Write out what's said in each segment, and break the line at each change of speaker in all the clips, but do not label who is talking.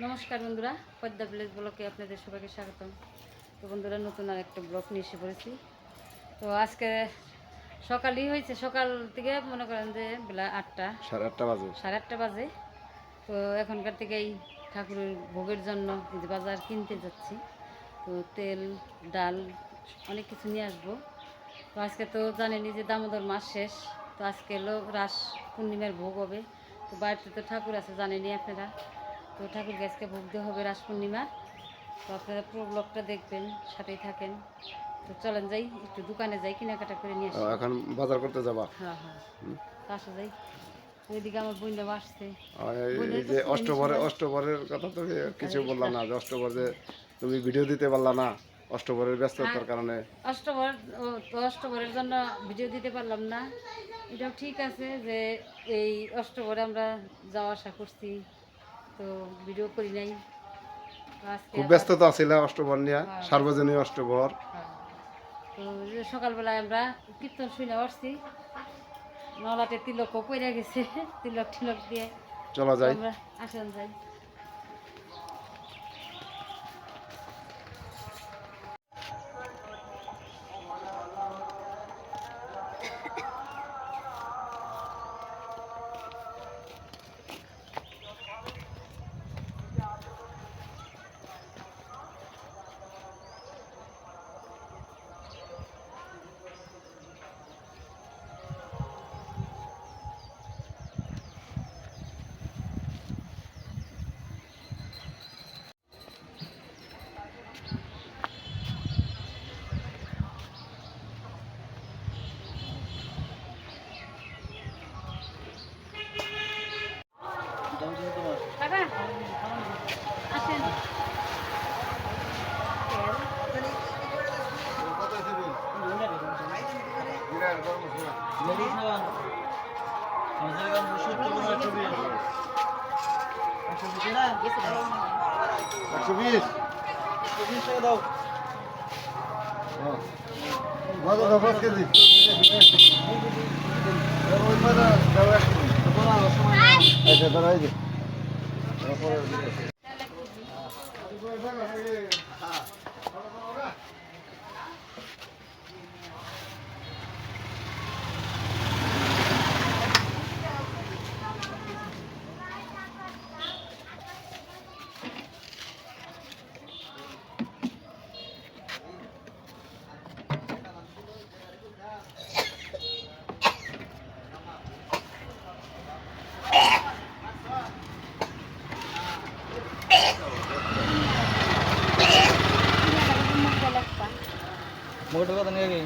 নমস্কার বন্ধুরা, পদ্মা ভিলেজ ব্লগে আপনাদের সবাইকে স্বাগতম। তো বন্ধুরা, নতুন আর একটা ব্লগ নিয়ে এসে পড়েছি। তো আজকে সকালই হয়েছে, সকাল থেকে মনে করেন যে বেলা 8টা, সাড়ে আটটা বাজে। তো এখনকার থেকেই ঠাকুরের ভোগের জন্য বাজার কিনতে যাচ্ছি। তো তেল, ডাল, অনেক কিছু নিয়ে আসবো। তো আজকে তো জানেনই যে দামোদর মাস শেষ। তো আজকে হলো রাস পূর্ণিমার ভোগ হবে। তো বাড়িতে তো ঠাকুর আছে, জানেনই আপনারা। তো ঠাকুর গাছকে ভোগ দেওয়া হবে রাস পূর্ণিমা। তো আপনারা পুরো ব্লগটা দেখবেন, সাথেই থাকেন। তো চলেন যাই, একটু দোকানে যাই, কেনাকাটা করে নিয়ে আসি।
এখন বাজার করতে যাবা?
হ্যাঁ হ্যাঁ, আসা যাই। ওইদিকে আমার বোনরা আসছে।
এই যে অষ্টবরের কথা তুমি কিছু বললা না, যে অষ্টবর যে তুমি ভিডিও দিতে পারলা না অষ্টবরের ব্যস্ততার কারণে।
অষ্টবরের জন্য ভিডিও দিতে পারলাম না, এটাও ঠিক আছে যে এই অষ্টবরে আমরা যাওয়া আসা করছি, তো ভিডিও করি নাই।
খুব ব্যস্ততা ছিল অষ্টবর নিয়ে, সার্বজনীন অষ্টবর।
তো সকালবেলায় আমরা কীর্তন শুনে আসছি, নলাতে তিলকও পড়ে গেছে, তিলক টিলক দিয়ে
চলা যায়,
আমরা আসেন যাই।
मोटर का तो नहीं गई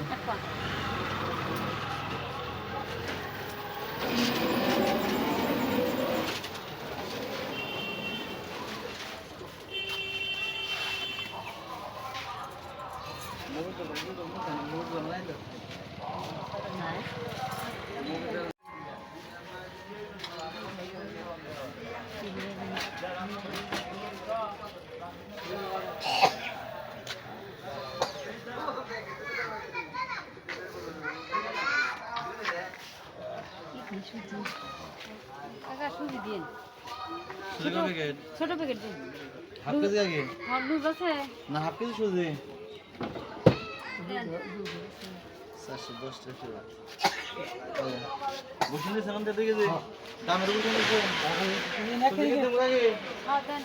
সুজি দিন,
पैकेट
ছোট প্যাকেট দিন।
हाफ केजी आगे
লুজ আছে
ना हाफ केजी सुजी 410 টাকা বসিনে সামান দে কেজি দামের উপর নিছে না কেজি দেব লাগে
হ্যাঁ দেন।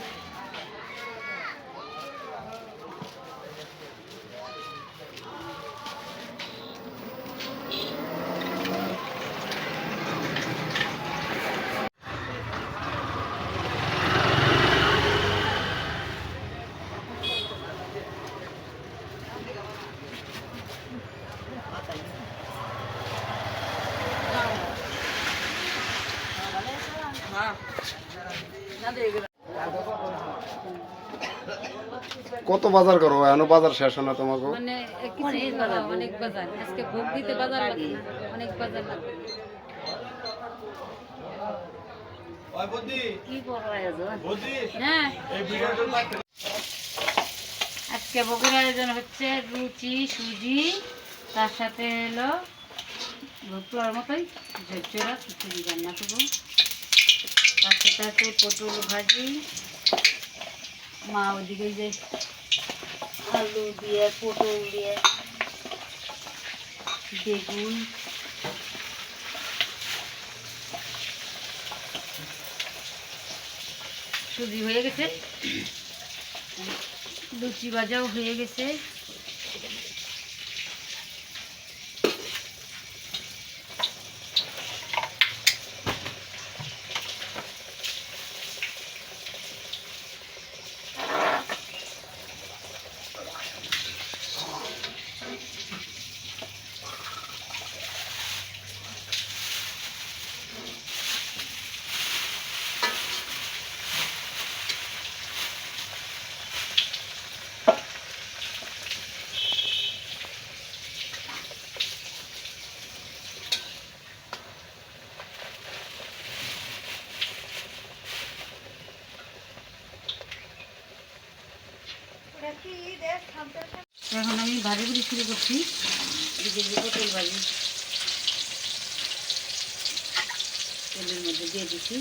কত বাজার করো? এখনো বাজার শেষ হয় না তোমাকে?
মানে অনেক বাজার, আজকে ভোগ দিতে বাজার লাগে না, অনেক বাজার লাগে। কি বড় আয়োজন! হ্যাঁ, আজকে ভোগের আয়োজন হচ্ছে লুচি, সুজি, তার সাথে হলো পোলার মতোই ঝরঝরা খিচুড়ি রান্না করবো। তার সাথে আছে পটল ভাজি, মা ওইদিকে যে আলু দিয়ে পটল দিয়ে বেগুন সুজি হয়ে গেছে, লুচি ভাজাও হয়ে গেছে। এখন আমি ভাজি ভুজি শুরু করছি, এদিকে যে পটল ভাজি তেলের মধ্যে দিয়ে দিচ্ছি।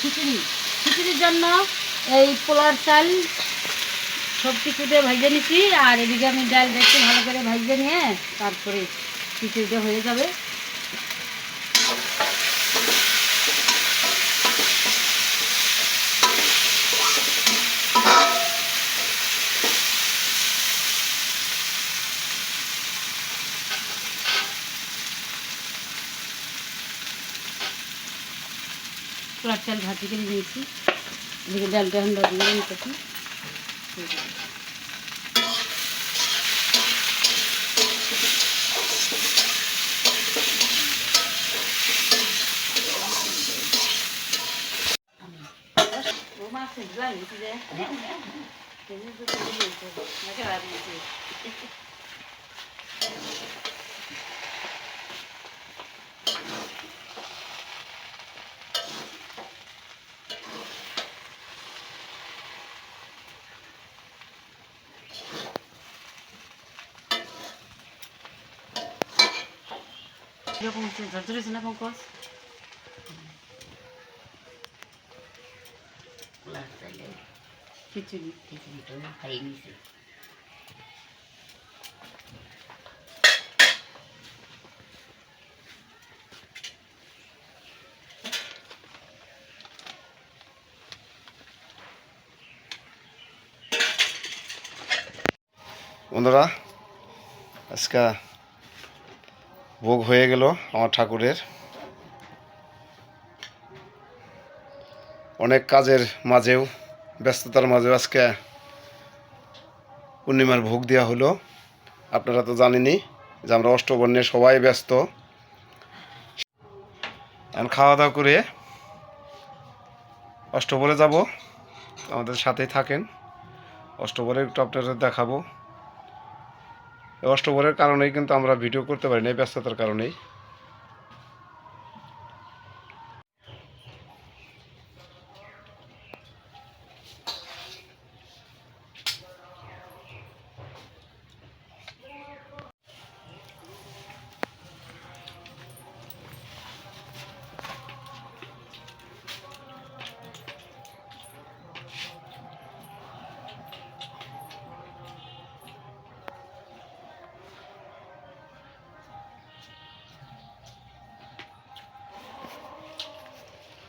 খিচুড়ি, খিচুড়ির জন্য এই পোলার চাল সব কিছু দিয়ে ভেজে নিচ্ছি, আর এদিকে আমি ডাল দেখতে ভালো করে ভেজে নিয়ে তারপরে খিচুড়িটা হয়ে যাবে। পোলার চাল ভাজি করে নিয়েছি, এদিকে ডালটা আমরা দিয়ে নিতেছি। এরকম ঝরঝরেছে না পঙ্কজ? খিচুড়ি খাইয়ে নিয়েছি।
বন্ধুরা, আজকে ভোগ হয়ে গেল আমার ঠাকুরের। অনেক কাজের মাঝেও, ব্যস্ততার মাঝেও আজকে পূর্ণিমার ভোগ দেওয়া হলো। আপনারা তো জানেনই যে আমরা অষ্টবর্ণে সবাই ব্যস্ত। এখন খাওয়া দাওয়া করে অষ্টবরে যাব, আমাদের সাথেই থাকেন। অষ্টবরে একটু আপনাদের দেখাবো। অষ্টবরের কারণেই কিন্তু আমরা ভিডিও করতে পারি না, ব্যস্ততার কারণেই।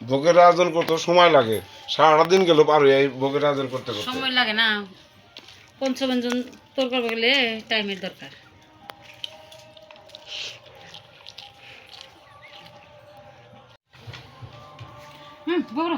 ভোগের আয়োজন করতে সময় লাগে, সারাটা দিন গেল পার হয়ে এই ভোগের আয়োজন করতে করতে।
সময় লাগে না, পঞ্চব্যঞ্জন তোর করবো গেলে টাইমের দরকার। বড়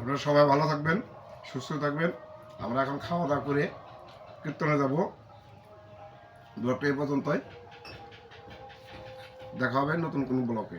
আপনারা সবাই ভালো থাকবেন, সুস্থ থাকবেন। আমরা এখন খাওয়া দাওয়া করে কীর্তনে যাব। ব্লগটা এই পর্যন্তই, দেখা হবে নতুন কোনো ব্লগে।